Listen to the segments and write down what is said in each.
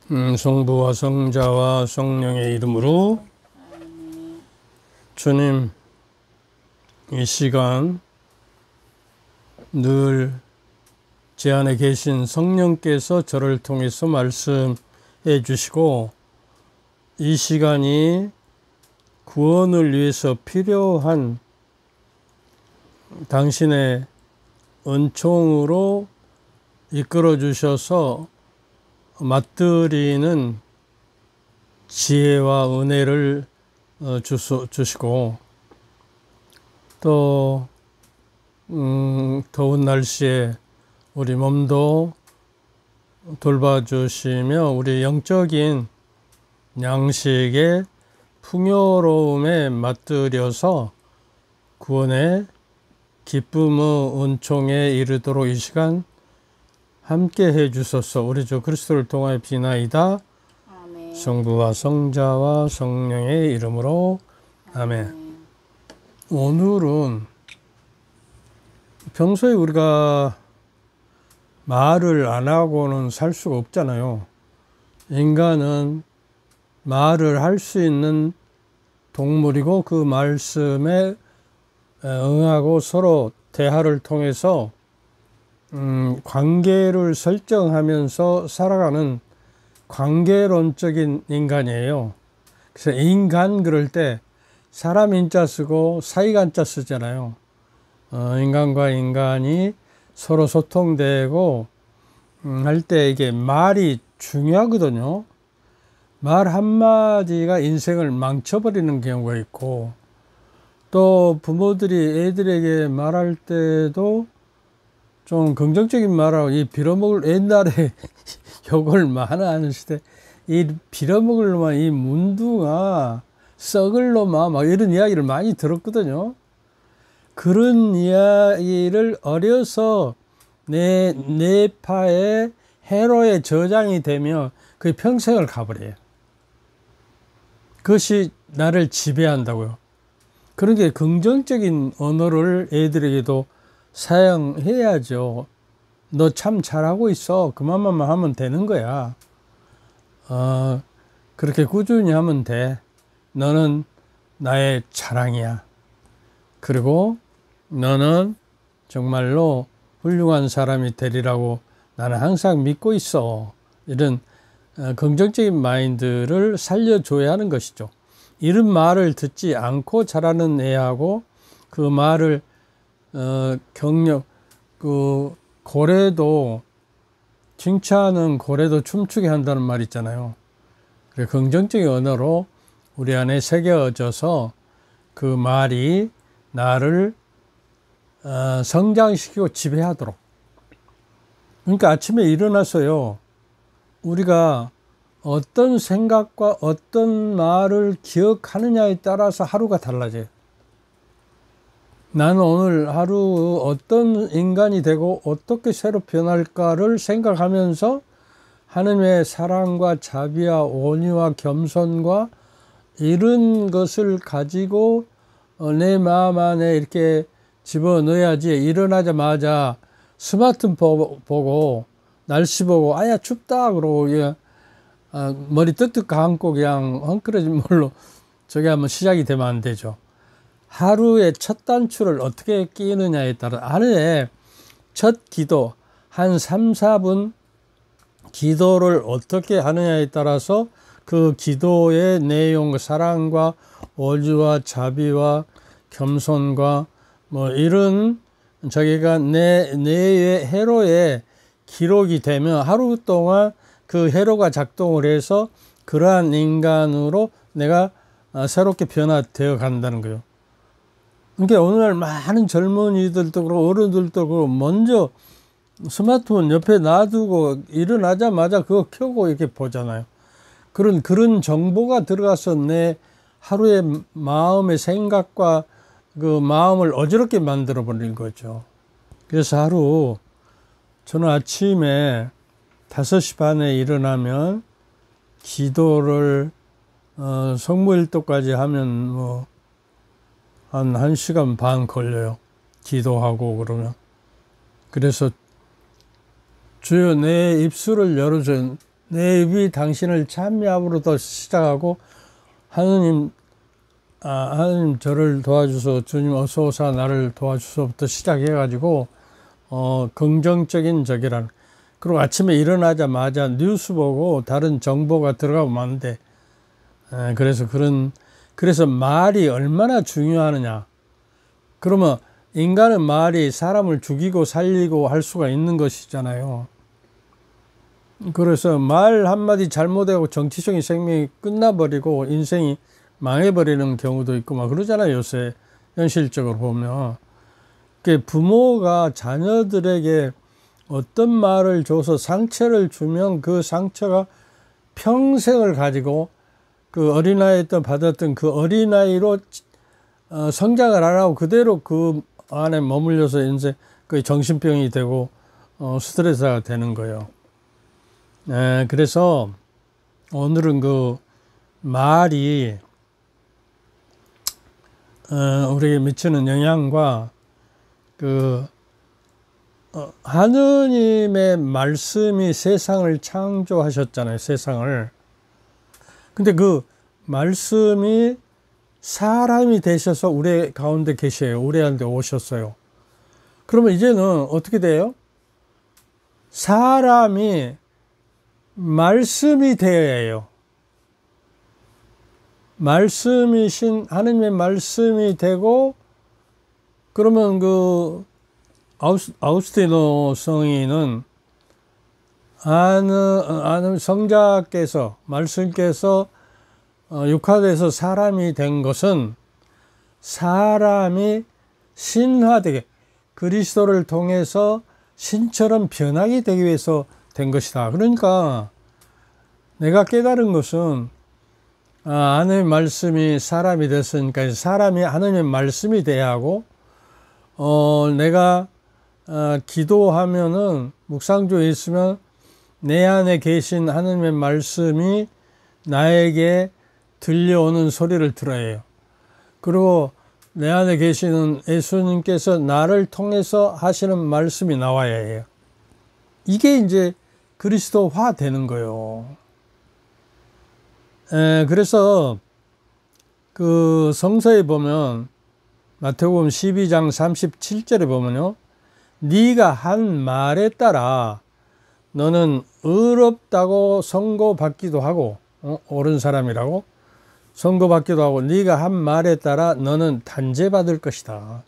성부와 성자와 성령의 이름으로. 주님, 이 시간 늘 제 안에 계신 성령께서 저를 통해서 말씀해 주시고, 이 시간이 구원을 위해서 필요한 당신의 은총으로 이끌어 주셔서 맞들이는 지혜와 은혜를 주시고, 또 더운 날씨에 우리 몸도 돌봐주시며 우리 영적인 양식의 풍요로움에 맞들여서 구원의 기쁨의 은총에 이르도록 이 시간 함께 해주소서. 우리 주 그리스도를 통하여 비나이다. 아멘. 성부와 성자와 성령의 이름으로 아멘. 오늘은 평소에 우리가 말을 안 하고는 살 수가 없잖아요. 인간은 말을 할 수 있는 동물이고, 그 말씀에 응하고 서로 대화를 통해서 관계를 설정하면서 살아가는 관계론적인 인간이에요. 그래서 인간 그럴 때 사람 인자 쓰고 사이간자 쓰잖아요. 인간과 인간이 서로 소통되고 할 때 이게 말이 중요하거든요. 말 한마디가 인생을 망쳐버리는 경우가 있고, 또 부모들이 애들에게 말할 때도 좀 긍정적인 말하고, 이 빌어먹을, 옛날에 욕을 많이 하는 시대, 이 빌어먹을 놈아, 이 문둥아, 썩을 놈아, 막 이런 이야기를 많이 들었거든요. 그런 이야기를 어려서 내 뇌파의 해로의 저장이 되면 그게 평생을 가버려요. 그것이 나를 지배한다고요. 그런 게 긍정적인 언어를 애들에게도 사용해야죠. 너 참 잘하고 있어. 그만만 하면 되는 거야. 그렇게 꾸준히 하면 돼. 너는 나의 자랑이야. 그리고 너는 정말로 훌륭한 사람이 되리라고 나는 항상 믿고 있어. 이런 긍정적인 마인드를 살려줘야 하는 것이죠. 이런 말을 듣지 않고 자라는 애하고, 그 말을 고래도, 칭찬은 고래도 춤추게 한다는 말 있잖아요. 그래, 긍정적인 언어로 우리 안에 새겨져서 그 말이 나를 성장시키고 지배하도록. 그러니까 아침에 일어나서요, 우리가 어떤 생각과 어떤 말을 기억하느냐에 따라서 하루가 달라져요. 나는 오늘 하루 어떤 인간이 되고 어떻게 새로 변할까를 생각하면서 하나님의 사랑과 자비와 온유와 겸손과 이런 것을 가지고 내 마음 안에 이렇게 집어넣어야지. 일어나자마자 스마트폰 보고 날씨 보고 아야 춥다 그러고 머리 뜨뜻 감고 그냥 헝클어진 물로 저게 한번 시작이 되면 안 되죠. 하루의 첫 단추를 어떻게 끼느냐에 따라, 하루에 첫 기도 한 3, 4분 기도를 어떻게 하느냐에 따라서 그 기도의 내용, 사랑과 온유와 자비와 겸손과 뭐 이런 자기가 내 회로에 기록이 되면 하루 동안 그 회로가 작동을 해서 그러한 인간으로 내가 새롭게 변화되어 간다는 거예요. 그러니까 오늘날 많은 젊은이들도 그렇고 어른들도 그렇고 먼저 스마트폰 옆에 놔두고 일어나자마자 그거 켜고 이렇게 보잖아요. 그런 정보가 들어가서 내 하루의 마음의 생각과 그 마음을 어지럽게 만들어 버린 거죠. 그래서 하루 저는 아침에 5시 반에 일어나면 기도를 성모일도까지 하면 뭐 한 1시간 반 걸려요. 기도하고 그러면. 그래서 주여 내 입술을 열어줘. 내 입이 당신을 찬미함으로부터 시작하고 하느님 하느님 저를 도와주소, 주님 어서 오사 나를 도와주소부터 시작해가지고 긍정적인 적이란. 그리고 아침에 일어나자마자 뉴스 보고 다른 정보가 들어가면 안 돼. 그래서 말이 얼마나 중요하느냐. 그러면 인간은 말이 사람을 죽이고 살리고 할 수가 있는 것이잖아요. 그래서 말 한마디 잘못하고 정치적인 생명이 끝나버리고 인생이 망해버리는 경우도 있고 막 그러잖아요. 요새 현실적으로 보면. 부모가 자녀들에게 어떤 말을 줘서 상처를 주면 그 상처가 평생을 가지고 그 어린아이 때 받았던 그 어린아이로 성장을 안 하고 그대로 그 안에 머물려서 이제 그 정신병이 되고 스트레스가 되는 거예요. 그래서 오늘은 그 말이 우리에게 미치는 영향과 그 하느님의 말씀이 세상을 창조하셨잖아요. 세상을. 근데 그 말씀이 사람이 되셔서 우리 가운데 계셔요. 우리한테 오셨어요. 그러면 이제는 어떻게 돼요? 사람이 말씀이 되어야 해요. 말씀이신 하느님의 말씀이 되고, 그러면 그 아우구스티노 성인은 아는 성자께서 말씀께서 육화돼서 사람이 된 것은 사람이 신화되게 그리스도를 통해서 신처럼 변하게 되기 위해서 된 것이다. 그러니까 내가 깨달은 것은 하나님의 말씀이 사람이 됐으니까 사람이 하나님의 말씀이 돼야 하고 내가 기도하면은 묵상조에 있으면 내 안에 계신 하나님의 말씀이 나에게 들려오는 소리를 들어야 해요. 그리고 내 안에 계시는 예수님께서 나를 통해서 하시는 말씀이 나와야 해요. 이게 이제 그리스도화 되는 거예요. 그래서 그 성서에 보면 마태복음 12장 37절에 보면요. 네가 한 말에 따라 너는 의롭다고 선고받기도 하고 옳은 사람이라고 선고받기도 하고 네가 한 말에 따라 너는 단죄받을 것이다.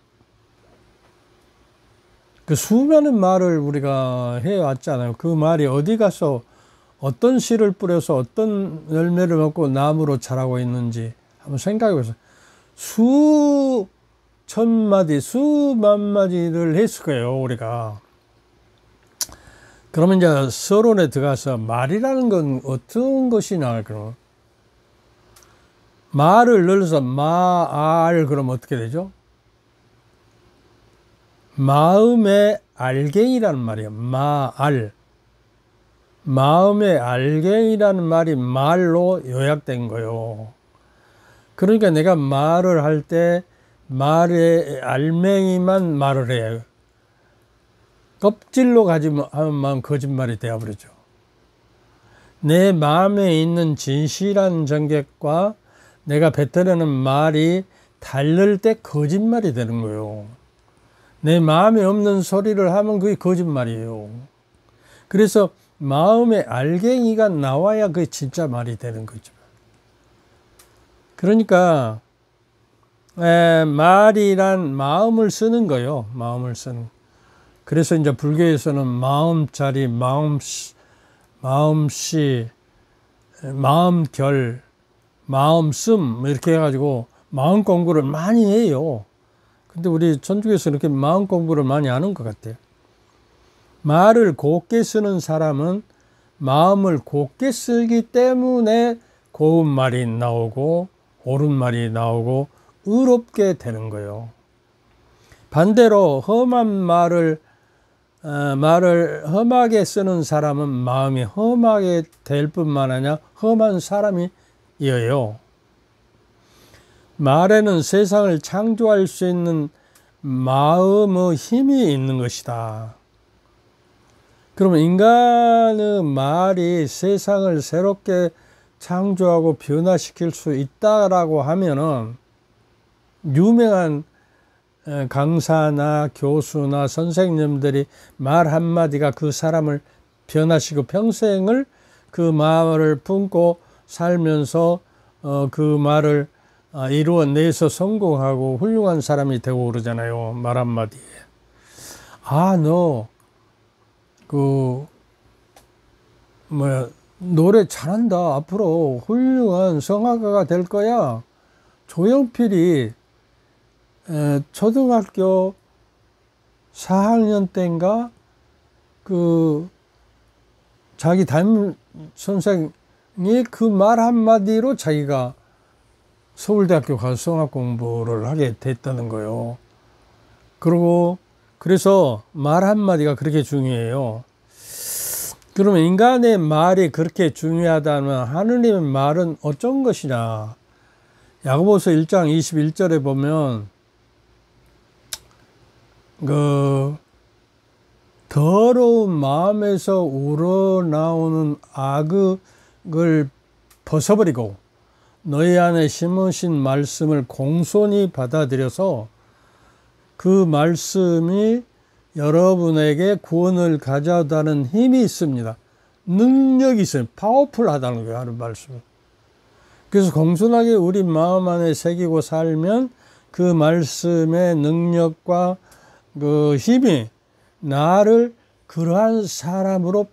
그 수많은 말을 우리가 해왔잖아요. 그 말이 어디 가서 어떤 씨를 뿌려서 어떤 열매를 먹고 나무로 자라고 있는지 한번 생각해 보세요. 수천 마디, 수만 마디를 했을 거예요, 우리가. 그러면 이제 서론에 들어가서 말이라는 건 어떤 것이냐, 그럼. 말을 넣어서 마알, 그러면 어떻게 되죠? 마음의 알갱이라는 말이에요. 마알. 마음의 알갱이라는 말이 말로 요약된 거예요. 그러니까 내가 말을 할 때 말의 알맹이만 말을 해요. 껍질로 하면 거짓말이 되어버리죠. 내 마음에 있는 진실한 정객과 내가 뱉어내는 말이 다를 때 거짓말이 되는 거예요. 내 마음에 없는 소리를 하면 그게 거짓말이에요. 그래서 마음의 알갱이가 나와야 그게 진짜 말이 되는 거죠. 그러니까 말이란 마음을 쓰는 거예요. 마음을 쓰는. 그래서 이제 불교에서는 마음자리, 마음시, 마음결, 마음씀 이렇게 해가지고 마음 공부를 많이 해요. 근데 우리 천주교에서 이렇게 마음 공부를 많이 하는 것 같아요. 말을 곱게 쓰는 사람은 마음을 곱게 쓰기 때문에 고운 말이 나오고 옳은 말이 나오고 의롭게 되는 거예요. 반대로 험한 말을 험하게 쓰는 사람은 마음이 험하게 될 뿐만 아니라 험한 사람이에요. 말에는 세상을 창조할 수 있는 마음의 힘이 있는 것이다. 그러면 인간의 말이 세상을 새롭게 창조하고 변화시킬 수 있다라고 하면은 유명한 강사나 교수나 선생님들이 말 한마디가 그 사람을 변화시키고 평생을 그 말을 품고 살면서 그 말을 이루어내서 성공하고 훌륭한 사람이 되고 그러잖아요. 말 한마디에. 너 노래 잘한다. 앞으로 훌륭한 성악가가 될 거야. 조용필이 초등학교 4학년 때인가 자기 담임 선생이 그 말 한마디로 자기가 서울대학교 가서 성악 공부를 하게 됐다는 거예요. 그래서 말 한마디가 그렇게 중요해요. 그러면 인간의 말이 그렇게 중요하다면 하느님의 말은 어쩐 것이냐. 야고보서 1장 21절에 보면 더러운 마음에서 우러나오는 악을 벗어버리고 너희 안에 심으신 말씀을 공손히 받아들여서 그 말씀이 여러분에게 구원을 가져다는 힘이 있습니다. 능력이 있어요. 파워풀하다는 거예요. 하는 말씀은. 그래서 공손하게 우리 마음 안에 새기고 살면 그 말씀의 능력과 그 힘이 나를 그러한 사람으로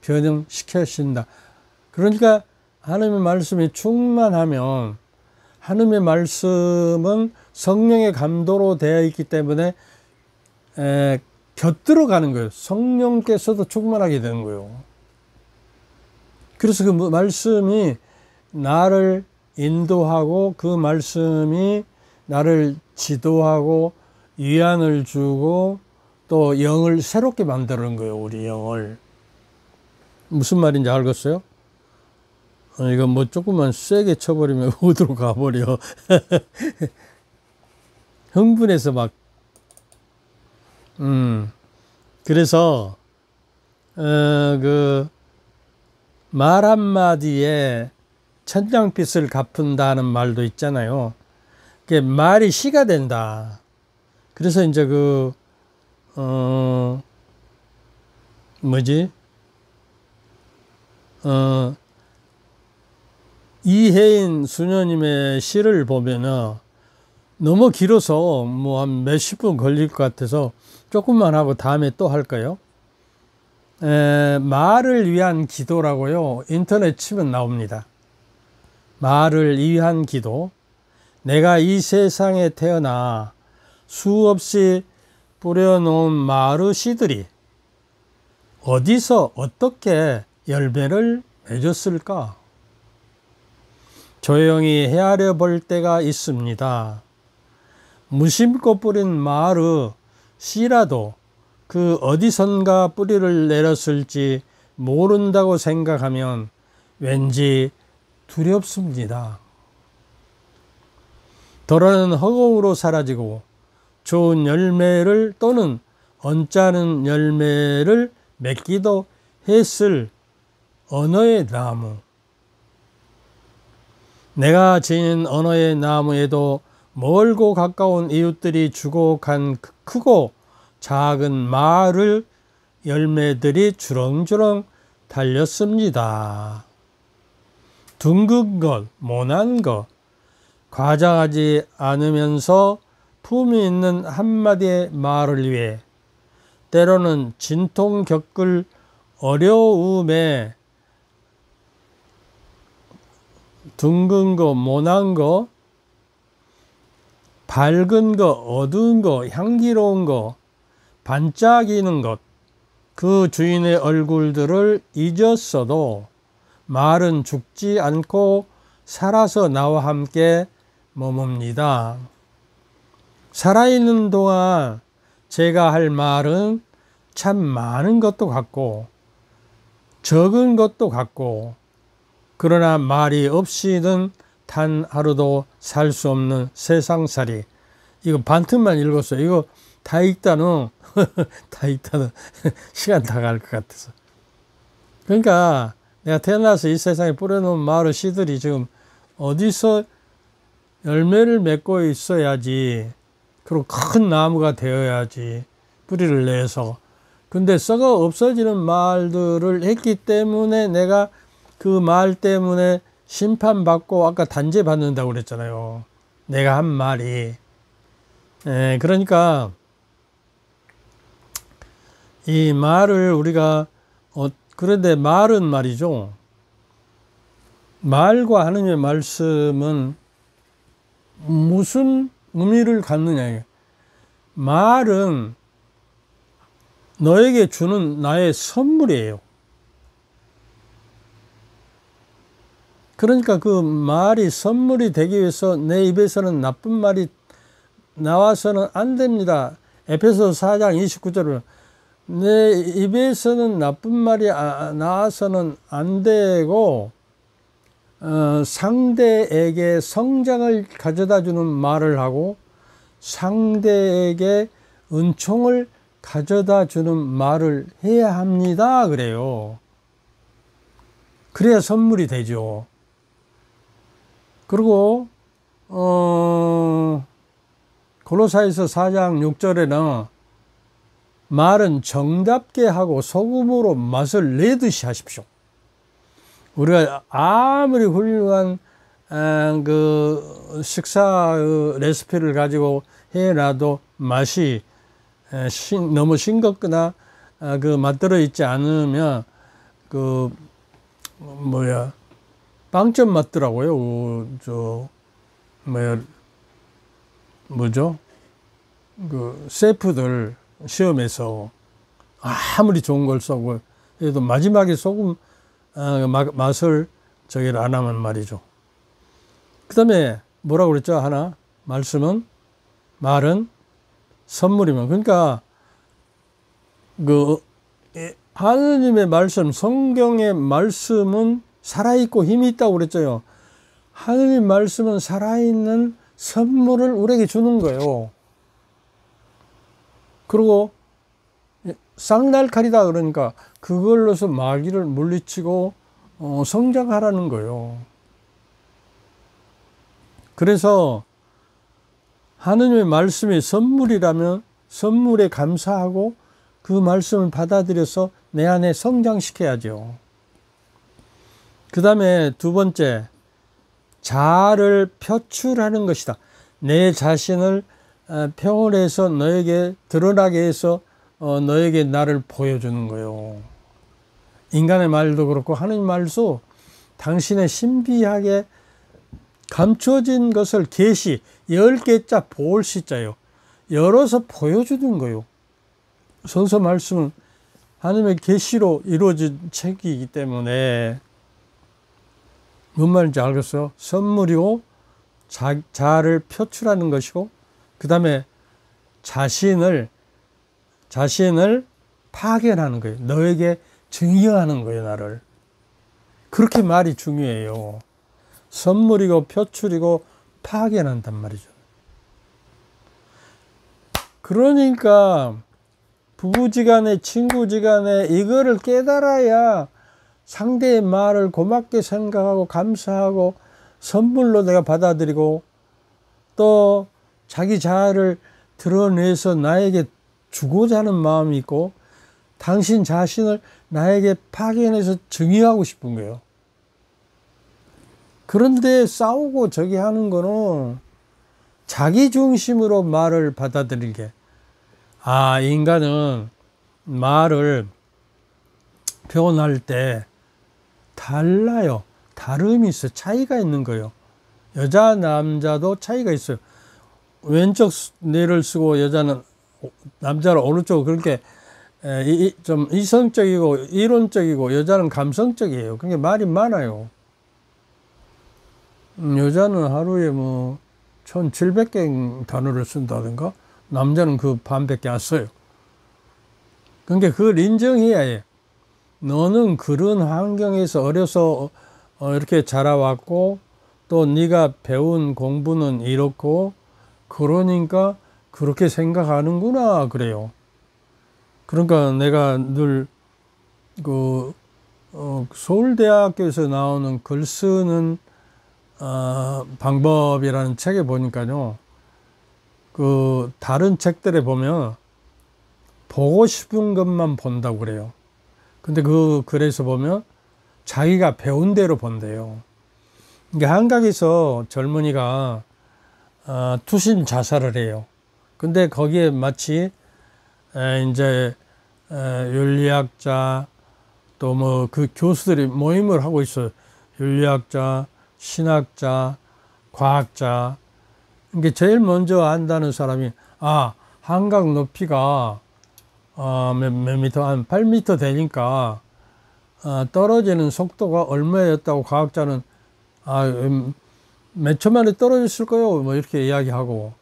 변형시켜신다. 그러니까 하나님의 말씀이 충만하면 하나님의 말씀은 성령의 감도로 되어 있기 때문에 곁들어 가는 거예요. 성령께서도 충만하게 되는 거예요. 그래서 그 말씀이 나를 인도하고 그 말씀이 나를 지도하고 위안을 주고 또 영을 새롭게 만드는 거예요. 우리 영을. 무슨 말인지 알겠어요? 이거 조금만 세게 쳐버리면 어디로 가버려. 흥분해서 그래서 말 한마디에 천냥빚을 갚는다는 말도 있잖아요. 말이 시가 된다. 그래서 이제 이혜인 수녀님의 시를 보면은 너무 길어서 한 몇십 분 걸릴 것 같아서 조금만 하고 다음에 또 할까요? 말을 위한 기도라고요. 인터넷 치면 나옵니다. 말을 위한 기도. 내가 이 세상에 태어나 수없이 뿌려놓은 말의 씨들이 어디서 어떻게 열매를 맺었을까? 조용히 헤아려 볼 때가 있습니다. 무심코 뿌린 말의 씨라도 그 어디선가 뿌리를 내렸을지 모른다고 생각하면 왠지 두렵습니다. 덜어는 허공으로 사라지고 좋은 열매를 또는 언짢은 열매를 맺기도 했을 언어의 나무. 내가 지닌 언어의 나무에도 멀고 가까운 이웃들이 주고 간 크고 작은 마을 열매들이 주렁주렁 달렸습니다. 둥근 것, 모난 것, 과장하지 않으면서 품이 있는 한마디의 말을 위해 때로는 진통 겪을 어려움에 둥근 거, 모난 거, 밝은 거, 어두운 거, 향기로운 거, 반짝이는 것, 그 주인의 얼굴들을 잊었어도 말은 죽지 않고 살아서 나와 함께 머뭅니다. 살아있는 동안 제가 할 말은 참 많은 것도 같고 적은 것도 같고 그러나 말이 없이는 단 하루도 살 수 없는 세상살이. 이거 반틈만 읽었어요. 이거 다 읽다는 다 읽다는 시간 다 갈 것 같아서. 그러니까 내가 태어나서 이 세상에 뿌려놓은 마을 씨들이 지금 어디서 열매를 맺고 있어야지, 그리고 큰 나무가 되어야지, 뿌리를 내서. 근데 썩어 없어지는 말들을 했기 때문에 내가 그 말 때문에 심판받고 아까 단죄 받는다고 그랬잖아요. 내가 한 말이. 그러니까 이 말을 우리가 그런데 말은 말이죠. 말과 하느님의 말씀은 무슨 의미를 갖느냐. 말은 너에게 주는 나의 선물이에요. 그러니까 그 말이 선물이 되기 위해서 내 입에서는 나쁜 말이 나와서는 안 됩니다. 에베소서 4장 29절을 내 입에서는 나쁜 말이 나와서는 안 되고 상대에게 성장을 가져다 주는 말을 하고 상대에게 은총을 가져다 주는 말을 해야 합니다. 그래요. 그래야 선물이 되죠. 그리고 골로새서 4장 6절에는 말은 정답게 하고 소금으로 맛을 내듯이 하십시오. 우리가 아무리 훌륭한 그 식사 레시피를 가지고 해놔도 맛이 너무 싱겁거나 그 맛들어 있지 않으면 그 빵점 맞더라고요. 뭐죠? 그 셰프들 시험에서 아무리 좋은 걸 쏘고 그래도 마지막에 소금 맛을 저기를 안 하면 말이죠. 그 다음에 뭐라고 그랬죠? 하나 말은 선물이면, 그러니까 그 하느님의 말씀, 성경의 말씀은 살아있고 힘이 있다고 그랬죠. 하느님 말씀은 살아있는 선물을 우리에게 주는 거예요. 그리고 쌍날칼이다 그러니까 그걸로서 마귀를 물리치고 성장하라는 거예요. 그래서 하느님의 말씀이 선물이라면 선물에 감사하고 그 말씀을 받아들여서 내 안에 성장시켜야죠. 그 다음에 두 번째, 자아를 표출하는 것이다. 내 자신을 표현해서 너에게 드러나게 해서 너에게 나를 보여주는 거예요. 인간의 말도 그렇고 하느님 말도 당신의 신비하게 감춰진 것을 계시, 10개자 볼시자요. 열어서 보여주는 거예요. 성서 말씀은 하나님의 계시로 이루어진 책이기 때문에 뭔 말인지 알겠어요? 선물이고 자아를 표출하는 것이고 그 다음에 자신을 파견하는 거예요. 너에게 증여하는 거예요, 나를. 그렇게 말이 중요해요. 선물이고 표출이고 파견한단 말이죠. 그러니까 부부지간에 친구지간에 이거를 깨달아야 상대의 말을 고맙게 생각하고 감사하고 선물로 내가 받아들이고 또 자기 자아를 드러내서 나에게 주고자 하는 마음이 있고 당신 자신을 나에게 파견해서 증여하고 싶은 거예요. 그런데 싸우고 저기 하는 거는 자기 중심으로 말을 받아들이게. 인간은 말을 표현할 때 달라요. 다름이 있어요. 차이가 있는 거예요. 여자, 남자도 차이가 있어요. 왼쪽 뇌를 쓰고 남자는 오른쪽 그렇게 좀 이성적이고 이론적이고 여자는 감성적이에요. 그러니까 말이 많아요. 여자는 하루에 1700개 단어를 쓴다든가 남자는 그 반밖에 안 써요. 그러니까 그걸 인정해야 해. 너는 그런 환경에서 어려서 이렇게 자라왔고 또 네가 배운 공부는 이렇고 그러니까 그렇게 생각하는구나 그래요. 그러니까 내가 늘 서울대학교에서 나오는 글 쓰는 방법이라는 책에 보니까요, 다른 책들에 보면 보고 싶은 것만 본다고 그래요. 근데 그 글에서 보면 자기가 배운 대로 본대요. 이게 한강에서 젊은이가 투신 자살을 해요. 근데 거기에 마치 이제 윤리학자 또 뭐 그 교수들이 모임을 하고 있어요. 윤리학자, 신학자, 과학자. 이게 제일 먼저 안다는 사람이 한강 높이가 몇 미터, 한 8미터 되니까 떨어지는 속도가 얼마였다고 과학자는 몇 초 만에 떨어졌을 거요. 뭐 이렇게 이야기하고,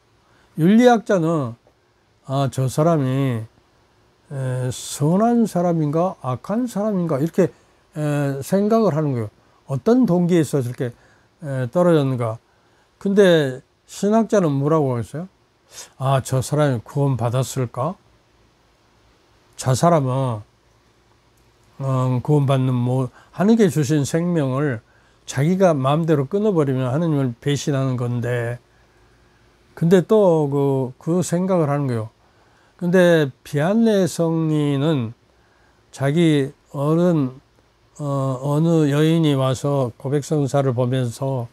윤리학자는 저 사람이 선한 사람인가 악한 사람인가 이렇게 생각을 하는 거예요. 어떤 동기에서 저렇게 떨어졌는가. 근데 신학자는 뭐라고 했어요? 저 사람이 구원 받았을까? 저 사람은 구원받는 하나님께 주신 생명을 자기가 마음대로 끊어버리면 하나님을 배신하는 건데, 근데 또 그 생각을 하는 거예요. 근데 비안내 성인은 자기 어느 여인이 와서 고백성사를 보면서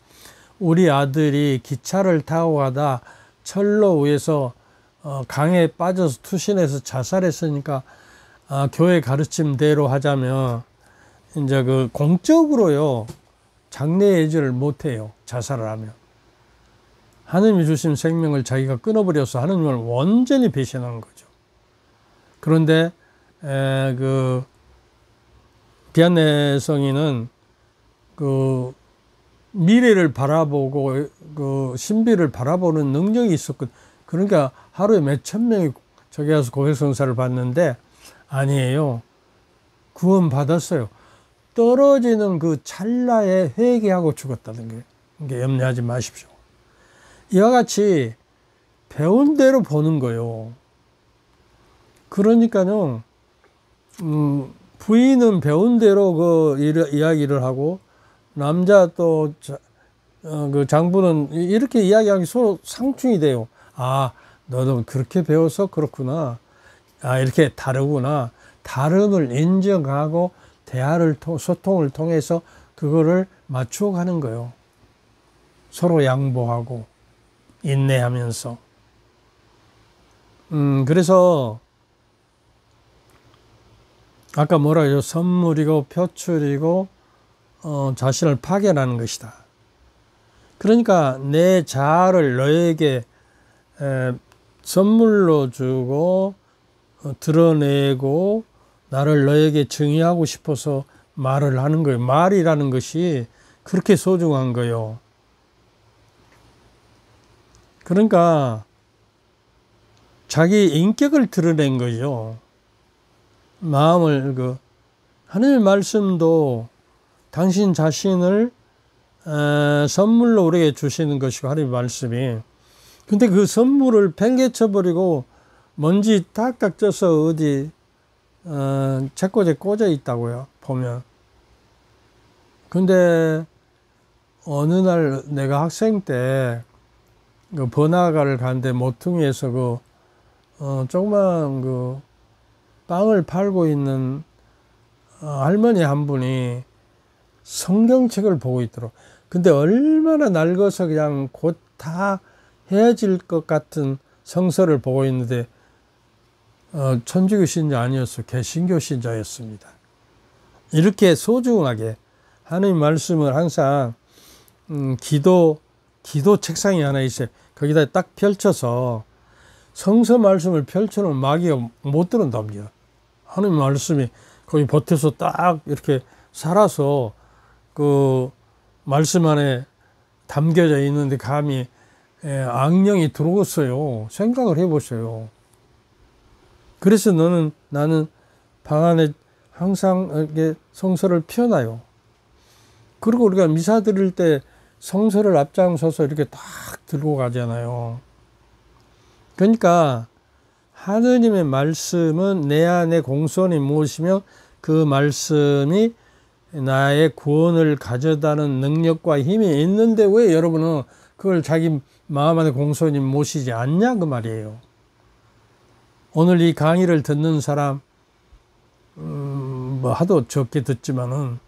우리 아들이 기차를 타고 가다 철로 위에서 강에 빠져서 투신해서 자살했으니까 교회 가르침대로 하자면 이제 공적으로요 장례 예절을 못해요. 자살을 하면 하느님이 주신 생명을 자기가 끊어버려서 하느님을 완전히 배신한 거죠. 그런데 비안내 성인은 미래를 바라보고 신비를 바라보는 능력이 있었거든. 그러니까 하루에 몇천 명이 저기 가서 고백성사를 받는데, 아니에요. 구원 받았어요. 떨어지는 그 찰나에 회개하고 죽었다는 거예요. 그러니까 염려하지 마십시오. 이와 같이 배운 대로 보는 거예요. 그러니까요, 부인은 배운 대로 이야기를 하고, 남자 또 장부는 이렇게 이야기하기 서로 상충이 돼요. 너도 그렇게 배워서 그렇구나. 이렇게 다르구나. 다름을 인정하고 소통을 통해서 그거를 맞추어 가는 거예요. 서로 양보하고 인내하면서. 그래서 아까 뭐라 그러죠? 선물이고 표출이고 자신을 파견하는 것이다. 그러니까 내 자아를 너에게 선물로 주고 드러내고 나를 너에게 증의하고 싶어서 말을 하는 거예요. 말이라는 것이 그렇게 소중한 거예요. 그러니까 자기 인격을 드러낸 거죠. 마음을 하나님의 말씀도 당신 자신을 선물로 우리에게 주시는 것이고, 하나님의 말씀이. 근데 그 선물을 팽개쳐버리고 먼지 딱딱 쪄서 어디 책꽂이에 꽂아 있다고요, 보면. 근데 어느 날 내가 학생 때 번화가를 가는데 모퉁이에서 조그만 빵을 팔고 있는 할머니 한 분이 성경책을 보고 있더라고. 근데 얼마나 낡아서 그냥 곧 다 헤어질 것 같은 성서를 보고 있는데 천주교 신자 아니었어요. 개신교 신자였습니다. 이렇게 소중하게 하나님 말씀을 항상 기도 책상이 하나 있어요. 거기다 딱 펼쳐서 성서 말씀을 펼쳐놓으면 마귀가 못 들어온답니다. 하나님 말씀이 거기 버텨서 딱 이렇게 살아서 그 말씀 안에 담겨져 있는데 감히 악령이 들어왔어요. 생각을 해보세요. 그래서 나는 방 안에 항상 이렇게 성서를 펴놔요. 그리고 우리가 미사 드릴 때 성서를 앞장서서 이렇게 딱 들고 가잖아요. 그러니까 하느님의 말씀은 내 안에 공손히 무엇이며 그 말씀이 나의 구원을 가져다는 능력과 힘이 있는데 왜 여러분은 그걸 자기 마음 안에 공손히 모시지 않냐 그 말이에요. 오늘 이 강의를 듣는 사람 뭐 하도 적게 듣지만은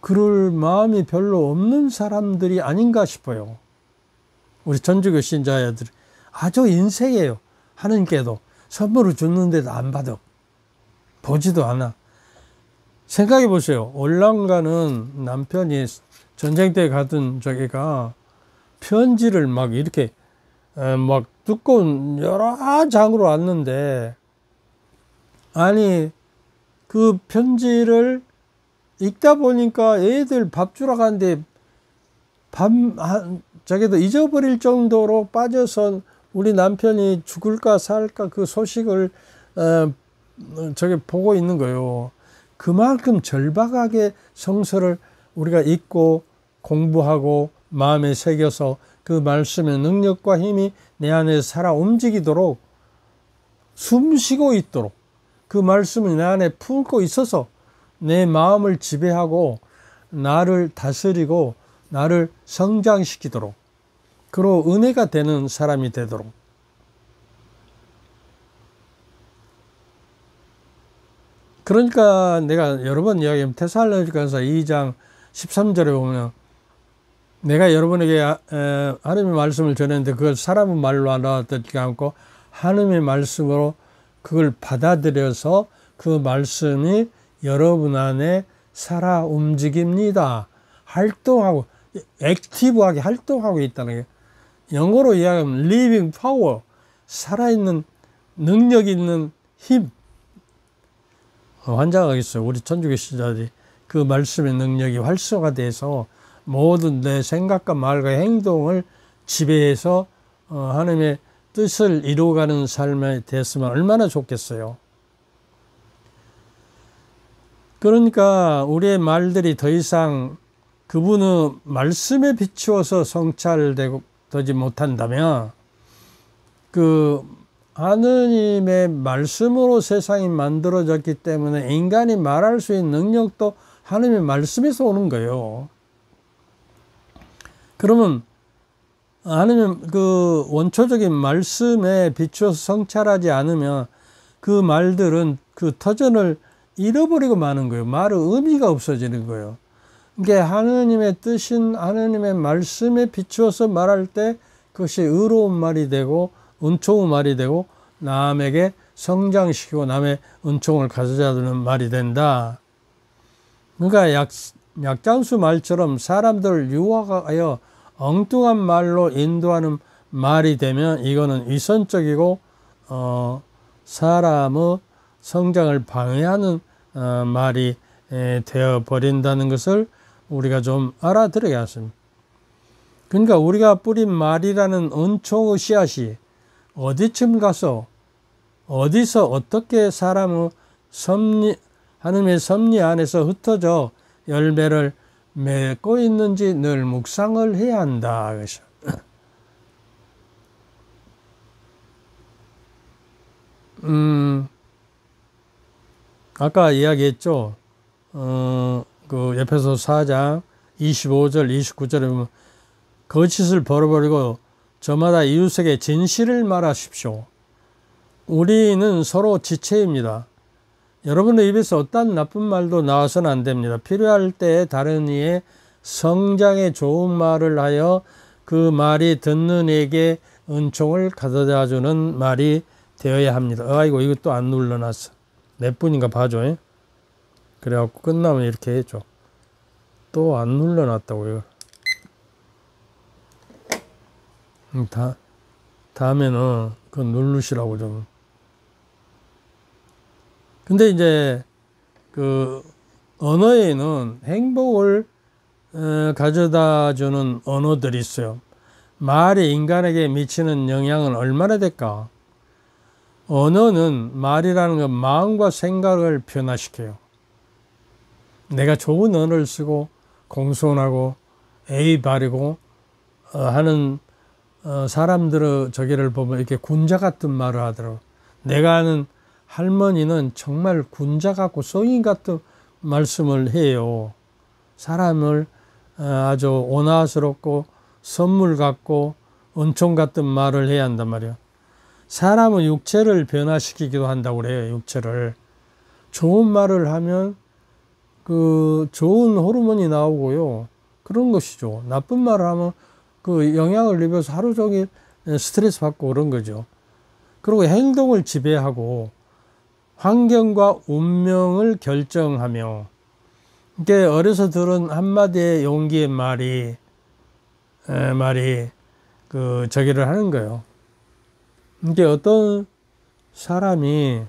그럴 마음이 별로 없는 사람들이 아닌가 싶어요. 우리 전주교 신자들 아주 인색이에요. 하느님께도 선물을 줬는데도 안 받아. 보지도 않아. 생각해 보세요. 올랑가는 남편이 전쟁 때 가던 저기가 편지를 막 이렇게 막 두꺼운 여러 장으로 왔는데, 아니 그 편지를 읽다 보니까 애들 밥 주러 가는데 저기도 잊어버릴 정도로 빠져서 우리 남편이 죽을까 살까 그 소식을 저기 보고 있는 거예요. 그만큼 절박하게 성서를 우리가 읽고 공부하고 마음에 새겨서 그 말씀의 능력과 힘이 내 안에 살아 움직이도록, 숨 쉬고 있도록 그 말씀을 내 안에 품고 있어서 내 마음을 지배하고 나를 다스리고 나를 성장시키도록, 그리고 은혜가 되는 사람이 되도록. 그러니까 내가 여러 번 이야기하면 데살로니가서 2장 13절에 보면 내가 여러분에게 하나님의 말씀을 전했는데 그걸 사람의 말로 알아듣지 않고 하나님의 말씀으로 그걸 받아들여서 그 말씀이 여러분 안에 살아 움직입니다. 활동하고 액티브하게 활동하고 있다는 게, 영어로 이야기하면 living power, 살아있는 능력 있는 힘. 환장하겠어요. 우리 천주교 신자들이 그 말씀의 능력이 활성화돼서 모든 내 생각과 말과 행동을 지배해서 하나님의 뜻을 이루어가는 삶이 됐으면 얼마나 좋겠어요. 그러니까 우리의 말들이 더 이상 그분의 말씀에 비추어서 성찰되지 못한다면, 그 하느님의 말씀으로 세상이 만들어졌기 때문에 인간이 말할 수 있는 능력도 하느님의 말씀에서 오는 거예요. 그러면 하느님 그 원초적인 말씀에 비추어서 성찰하지 않으면 그 말들은 그 터전을 잃어버리고 마는 거예요. 말의 의미가 없어지는 거예요. 이게 하느님의 뜻인 하느님의 말씀에 비추어서 말할 때 그것이 의로운 말이 되고 은총의 말이 되고 남에게 성장시키고 남의 은총을 가져다주는 말이 된다. 그러니까 약장수 말처럼 사람들을 유혹하여 엉뚱한 말로 인도하는 말이 되면 이거는 위선적이고 사람의 성장을 방해하는 말이 되어버린다는 것을 우리가 좀 알아들어야겠습니다. 그러니까 우리가 뿌린 말이라는 은총의 씨앗이 어디쯤 가서 어디서 어떻게 사람의 하나님의 섭리 안에서 흩어져 열매를 맺고 있는지 늘 묵상을 해야 한다. 아까 이야기했죠. 그 에베소 4장 25절 29절에 보면 거짓을 버려버리고 저마다 이웃에게 진실을 말하십시오. 우리는 서로 지체입니다. 여러분의 입에서 어떤 나쁜 말도 나와서는 안 됩니다. 필요할 때 다른 이의 성장에 좋은 말을 하여 그 말이 듣는 이에게 은총을 가져다 주는 말이 되어야 합니다. 아이고 이것도 안 눌러놨어. 몇 분인가 봐줘. 그래갖고 끝나면 이렇게 해줘. 또 안 눌러놨다고요. 다음에는 그거 누르시라고 좀. 근데 이제 그 언어에는 행복을 가져다 주는 언어들이 있어요. 말이 인간에게 미치는 영향은 얼마나 될까? 언어는 말이라는 건 마음과 생각을 변화시켜요. 내가 좋은 언어를 쓰고 공손하고 예의 바르고 하는 사람들의 저기를 보면 이렇게 군자 같은 말을 하더라고. 내가 아는 할머니는 정말 군자 같고 성인 같은 말씀을 해요. 사람을 아주 온화스럽고 선물 같고 은총 같은 말을 해야 한단 말이야. 사람은 육체를 변화시키기도 한다고 그래요. 육체를. 좋은 말을 하면 그 좋은 호르몬이 나오고요. 그런 것이죠. 나쁜 말을 하면 그 영향을 입어서 하루 종일 스트레스 받고 그런 거죠. 그리고 행동을 지배하고 환경과 운명을 결정하며, 이게 어려서 들은 한마디의 용기의 말이 그 저기를 하는 거예요. 이게 어떤 사람이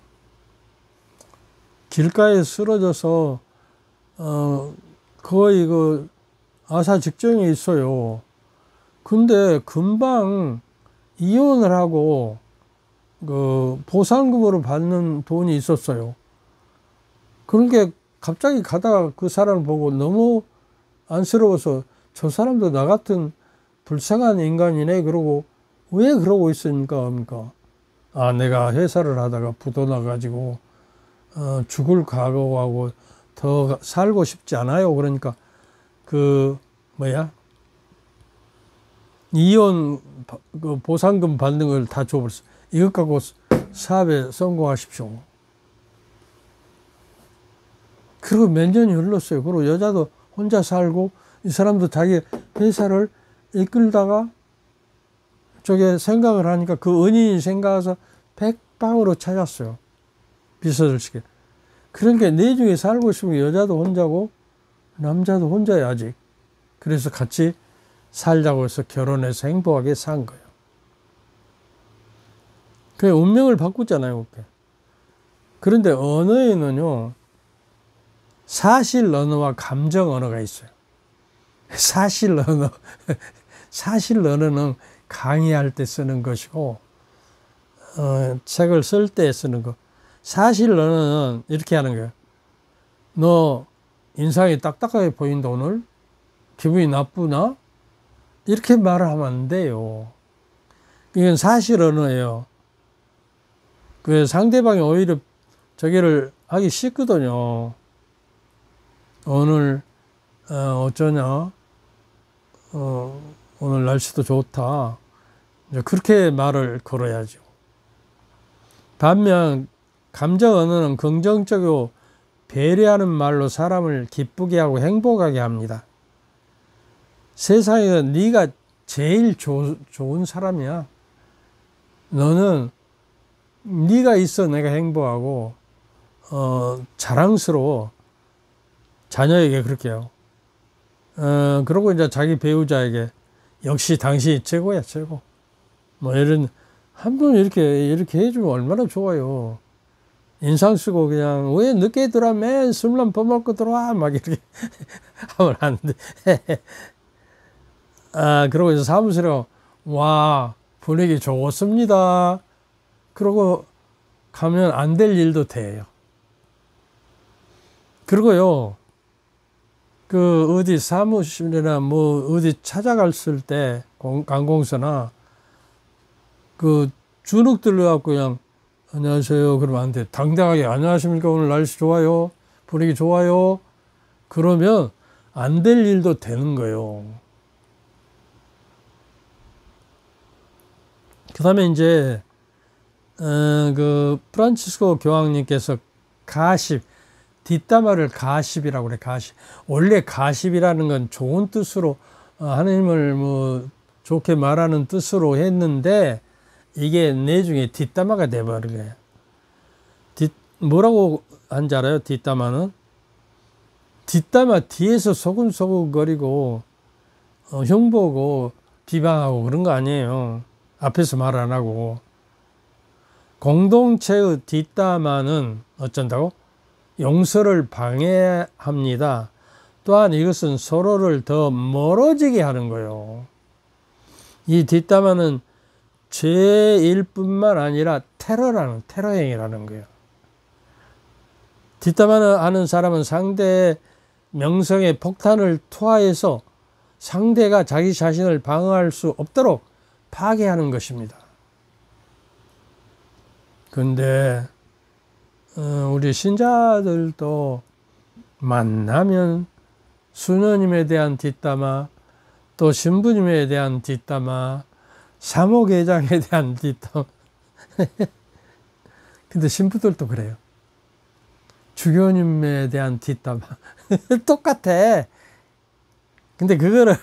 길가에 쓰러져서 거의 그 아사 직전에 있어요. 근데 금방 이혼을 하고 그 보상금으로 받는 돈이 있었어요. 그러니까 갑자기 가다가 그 사람을 보고 너무 안쓰러워서 저 사람도 나 같은 불쌍한 인간이네. 그러고 왜 그러고 있으니까 합니까? 아, 내가 회사를 하다가 부도 나가지고 죽을 각오하고 더 살고 싶지 않아요. 그러니까 그 뭐야? 이혼 그 보상금 받는 걸 다 줘버렸어. 이것 갖고 사업에 성공하십시오. 그리고 몇 년이 흘렀어요. 그리고 여자도 혼자 살고 이 사람도 자기 회사를 이끌다가 저게 생각을 하니까 그 은인이 생각해서 백방으로 찾았어요. 비서를 시켜. 그러니까 내중에 살고 싶으면 여자도 혼자고 남자도 혼자야 아직. 그래서 같이 살자고 해서 결혼해서 행복하게 산 거예요. 그 운명을 바꾸잖아요. 그런데 언어에는요, 사실 언어와 감정 언어가 있어요. 사실 언어, 사실 언어는 강의할 때 쓰는 것이고, 책을 쓸 때 쓰는 거. 사실 언어는 이렇게 하는 거예요. 너 인상이 딱딱하게 보인다 오늘? 기분이 나쁘나? 이렇게 말을 하면 안 돼요. 이건 사실 언어예요. 그 상대방이 오히려 저기를 하기 싫거든요. 오늘 어쩌냐? 오늘 날씨도 좋다. 이제 그렇게 말을 걸어야죠. 반면 감정 언어는 긍정적이고 배려하는 말로 사람을 기쁘게 하고 행복하게 합니다. 세상에 네가 제일 좋은 사람이야. 너는 네가 있어 내가 행복하고 자랑스러워. 자녀에게 그렇게 해요. 그러고 이제 자기 배우자에게 역시 당신이 최고야 최고. 뭐 이런 한 번 이렇게 해주면 얼마나 좋아요. 인상 쓰고 그냥 왜 늦게 들어와 맨 술만 퍼먹고 들어와 막 이렇게 하면 안 돼. 그러고 이제 사무실에 와 분위기 좋습니다. 그러고 가면 안 될 일도 돼요. 그리고요, 그 어디 사무실이나 뭐 어디 찾아갔을 때 관공서나 그 주눅 들려갖고 그냥 안녕하세요 그러면 안 돼. 당당하게 안녕하십니까 오늘 날씨 좋아요 분위기 좋아요 그러면 안 될 일도 되는 거예요. 그 다음에 이제 그 프란치스코 교황님께서 가십, 뒷담화를 가십이라고 그래. 가십. 원래 가십이라는 건 좋은 뜻으로 하나님을 뭐 좋게 말하는 뜻으로 했는데 이게 내중에 뒷담화가 돼버린 거예요. 뭐라고 한지 알아요? 뒷담화는? 뒷담화 뒤에서 소근소근거리고 흉보고 비방하고 그런 거 아니에요. 앞에서 말 안 하고. 공동체의 뒷담화는 어쩐다고? 용서를 방해합니다. 또한 이것은 서로를 더 멀어지게 하는 거예요. 이 뒷담화는 죄일 뿐만 아니라 테러 행위라는 거예요. 뒷담화를 하는 사람은 상대의 명성에 폭탄을 투하해서 상대가 자기 자신을 방어할 수 없도록 파괴하는 것입니다. 근데 우리 신자들도 만나면 수녀님에 대한 뒷담화, 또 신부님에 대한 뒷담화, 사모회장에 대한 뒷담화. 근데 신부들도 그래요. 주교님에 대한 뒷담화. 똑같아. 근데 그거를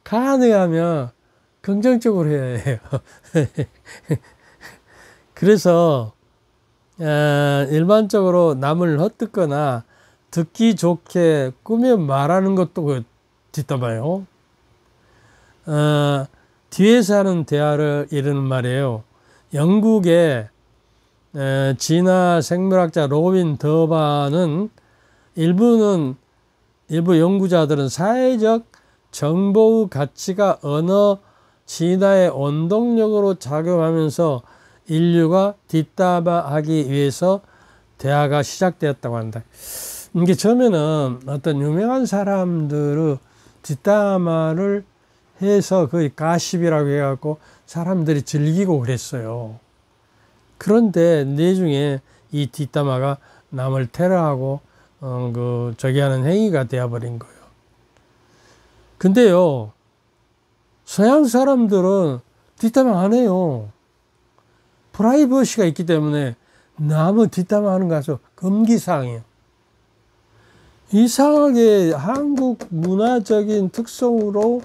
가능하면 긍정적으로 해야 해요. 그래서 일반적으로 남을 헛듣거나 듣기 좋게 꾸며 말하는 것도 그 뒷담화예요. 뒤에서 하는 대화를 이르는 말이에요. 영국의 진화 생물학자 로빈 더바는 일부 연구자들은 사회적 정보의 가치가 언어 진화의 원동력으로 작용하면서 인류가 뒷담화하기 위해서 대화가 시작되었다고 한다. 이게 처음에는 어떤 유명한 사람들의 뒷담화를 해서 거의 가십이라고 해갖고 사람들이 즐기고 그랬어요. 그런데 나중에 이 뒷담화가 남을 테러하고 저기 하는 행위가 되어버린 거예요. 근데요, 서양 사람들은 뒷담화 안 해요. 프라이버시가 있기 때문에 남의 뒷담화 하는 거 아주 금기사항이에요. 이상하게 한국 문화적인 특성으로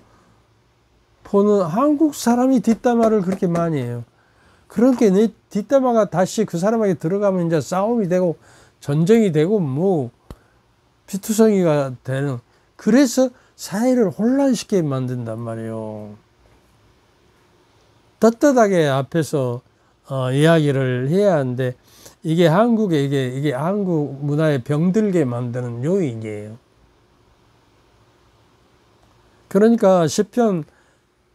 보는 한국 사람이 뒷담화를 그렇게 많이 해요. 그렇게 내 뒷담화가 다시 그 사람에게 들어가면 이제 싸움이 되고 전쟁이 되고 뭐 피투성이가 되는, 그래서 사회를 혼란시키게 만든단 말이에요. 떳떳하게 앞에서 이야기를 해야 하는데 이게 한국에 이게 한국 문화에 병들게 만드는 요인이에요. 그러니까 시편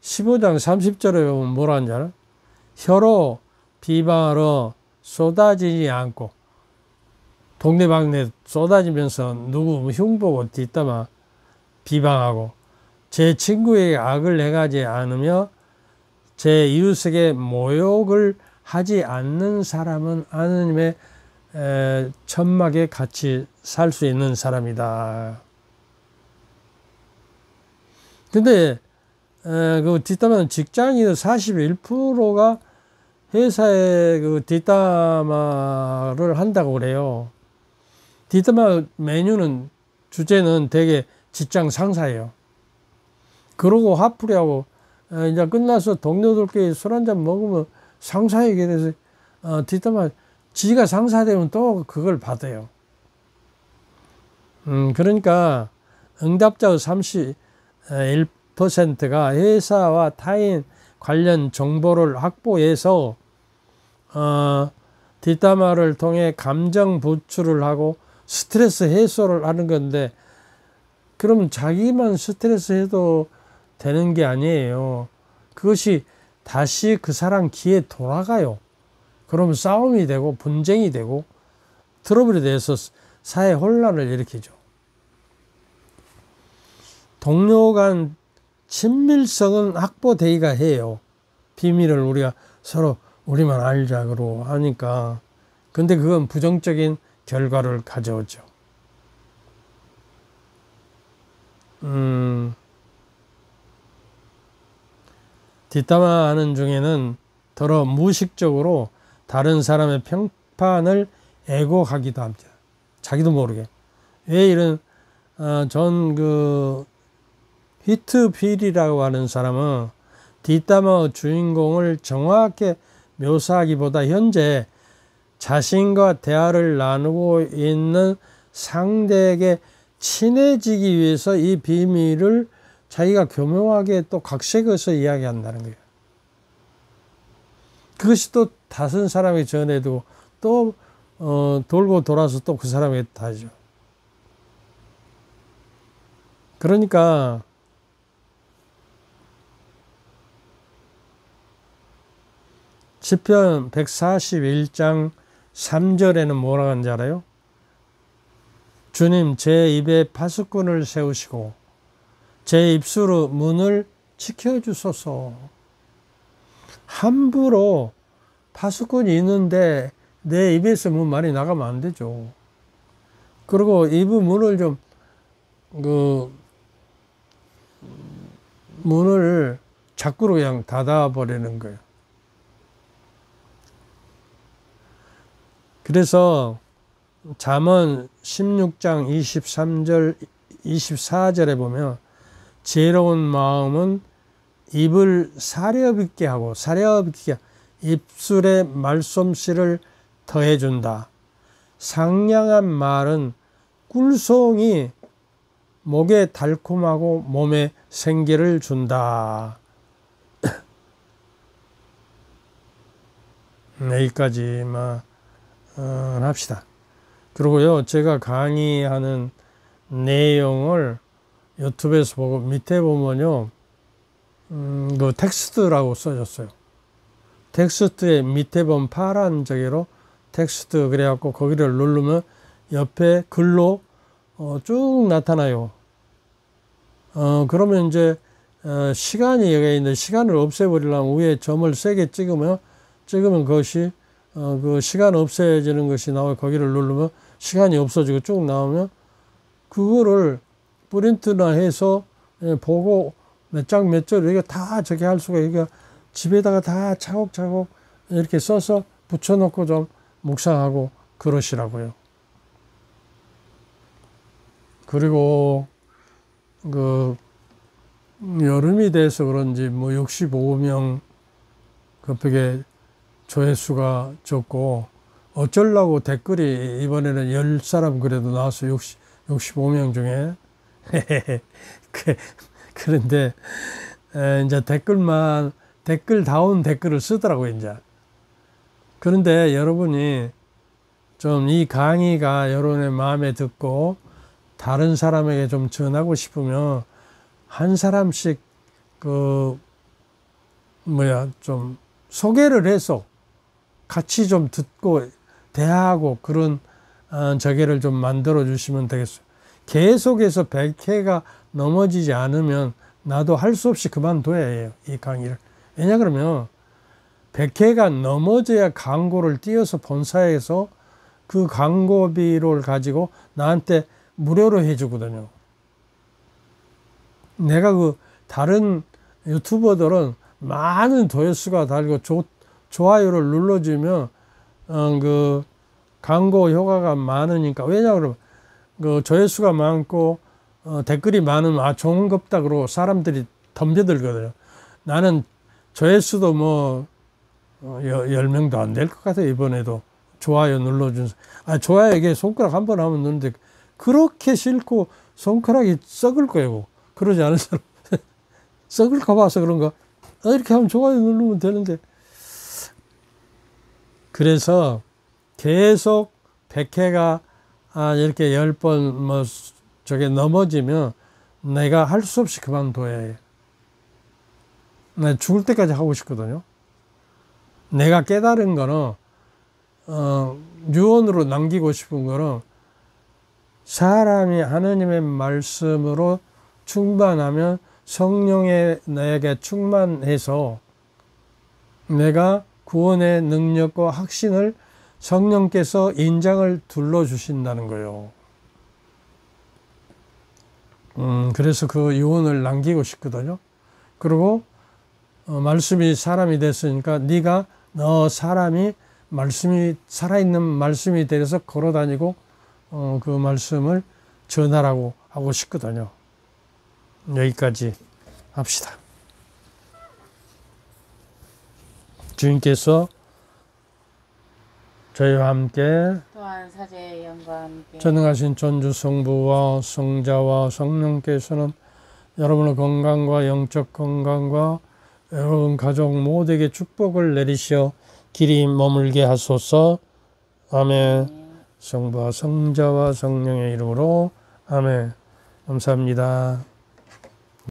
15장 30절에 보면 뭐라 하는지 알아? 혀로 비방하러 쏟아지지 않고, 동네방네 쏟아지면서 누구 흉보고 뒷담화 비방하고, 제 친구에게 악을 행하지 않으며 제 이웃에게 모욕을 하지 않는 사람은 하느님의 천막에 같이 살 수 있는 사람이다. 근데 그 뒷담화는 직장인의 41%가 회사에 그 뒷담화를 한다고 그래요. 뒷담화 메뉴는 주제는 되게 직장 상사예요. 그러고 화풀이하고 이제 끝나서 동료들끼리 술 한잔 먹으면 상사에게 대해서 뒷담화, 지가 상사되면 또 그걸 받아요. 그러니까 응답자의 31%가 회사와 타인 관련 정보를 확보해서 뒷담화를 통해 감정 분출을 하고 스트레스 해소를 하는 건데, 그러면 자기만 스트레스 해도 되는 게 아니에요. 그것이 다시 그 사람 귀에 돌아가요. 그러면 싸움이 되고 분쟁이 되고 트러블이 돼서 사회 혼란을 일으키죠. 동료 간 친밀성은 확보되기가 해요. 비밀을 우리가 서로 우리만 알자고 하니까. 근데 그건 부정적인 결과를 가져오죠. 뒷담화하는 중에는 더러 무의식적으로 다른 사람의 평판을 애곡하기도 합니다. 자기도 모르게. 왜 이런 전 히트필이라고 하는 사람은 뒷담화 주인공을 정확하게 묘사하기보다 현재 자신과 대화를 나누고 있는 상대에게 친해지기 위해서 이 비밀을 자기가 교묘하게 또 각색해서 이야기한다는 거예요. 그것이 또 다른 사람에게 전해두고 또 돌고 돌아서 또 그 사람에게 다죠. 그러니까 시편 141장 3절에는 뭐라고 하는지 알아요? 주님, 제 입에 파수꾼을 세우시고 제 입술의 문을 지켜주소서. 함부로 파수꾼이 있는데 내 입에서 뭐 말이 나가면 안 되죠. 그리고 입 문을 좀, 문을 자꾸로 그냥 닫아버리는 거예요. 그래서 잠언 16장 23절, 24절에 보면 지혜로운 마음은 입을 사려있게 하고 입술에 말솜씨를 더해준다. 상냥한 말은 꿀송이 목에 달콤하고 몸에 생기를 준다. 여기까지만 합시다. 그리고요, 제가 강의하는 내용을 유튜브에서 보고 밑에 보면요, 그 텍스트라고 써졌어요. 텍스트에 밑에 보면 파란 저기로 텍스트 그래갖고 거기를 누르면 옆에 글로 쭉 나타나요. 그러면 이제 시간이 여기 있는데 시간을 없애버리려면 위에 점을 세게 찍으면 그것이 그 시간 없애지는 것이 나와요. 거기를 누르면 시간이 없어지고 쭉 나오면 그거를 프린트나 해서 보고 몇 장 몇 절 이게 다 저기 할 수가 이게 집에다가 다 차곡차곡 이렇게 써서 붙여놓고 좀 묵상하고 그러시라고요. 그리고 그 여름이 돼서 그런지 뭐 65명 급하게 조회수가 적고 어쩌려고 댓글이 이번에는 10사람 그래도 나와서 65명 중에 그런데 이제 댓글다운 댓글을 쓰더라고요, 이제. 그런데 여러분이 좀 이 강의가 여러분의 마음에 듣고 다른 사람에게 좀 전하고 싶으면 한 사람씩 좀 소개를 해서 같이 좀 듣고 대화하고 그런 저기를 좀 만들어 주시면 되겠어요. 계속해서 100회가 넘어지지 않으면 나도 할 수 없이 그만둬야 해요, 이 강의를. 왜냐 그러면 100회가 넘어져야 광고를 띄워서 본사에서 그 광고비를 가지고 나한테 무료로 해주거든요. 내가 다른 유튜버들은 많은 조회수가 달고 좋아요를 눌러주면 그 광고 효과가 많으니까. 왜냐 그러면 그 조회수가 많고 댓글이 많으면 좋은 겁다 그러고 사람들이 덤벼들거든요. 나는 조회수도 뭐 10명도 안 될 것 같아요. 이번에도 좋아요 눌러준 좋아요 이게 손가락 한 번 하면 누르는데 그렇게 싫고 손가락이 썩을 거예요. 그러지 않은 사람 썩을까 봐서 그런가. 이렇게 하면 좋아요 누르면 되는데. 그래서 계속 100회가 이렇게 10번 뭐 저게 넘어지면 내가 할 수 없이 그만둬야 해요. 나 죽을 때까지 하고 싶거든요. 내가 깨달은 거는 유언으로 남기고 싶은 거는 사람이 하느님의 말씀으로 충만하면 성령의 나에게 충만해서 내가 구원의 능력과 확신을 성령께서 인장을 둘러주신다는 거예요. 그래서 그 유언을 남기고 싶거든요. 그리고 말씀이 사람이 됐으니까 네가 사람이 말씀이 살아있는 말씀이 되어서 걸어다니고 그 말씀을 전하라고 하고 싶거든요. 여기까지 합시다. 주님께서 저희와 함께 또한 사제의 영과 함께 전능하신 전주 성부와 성자와 성령께서는 여러분의 건강과 영적 건강과 여러분 가족 모두에게 축복을 내리시어 길이 머물게 하소서. 아멘. 성부와 성자와 성령의 이름으로 아멘. 감사합니다.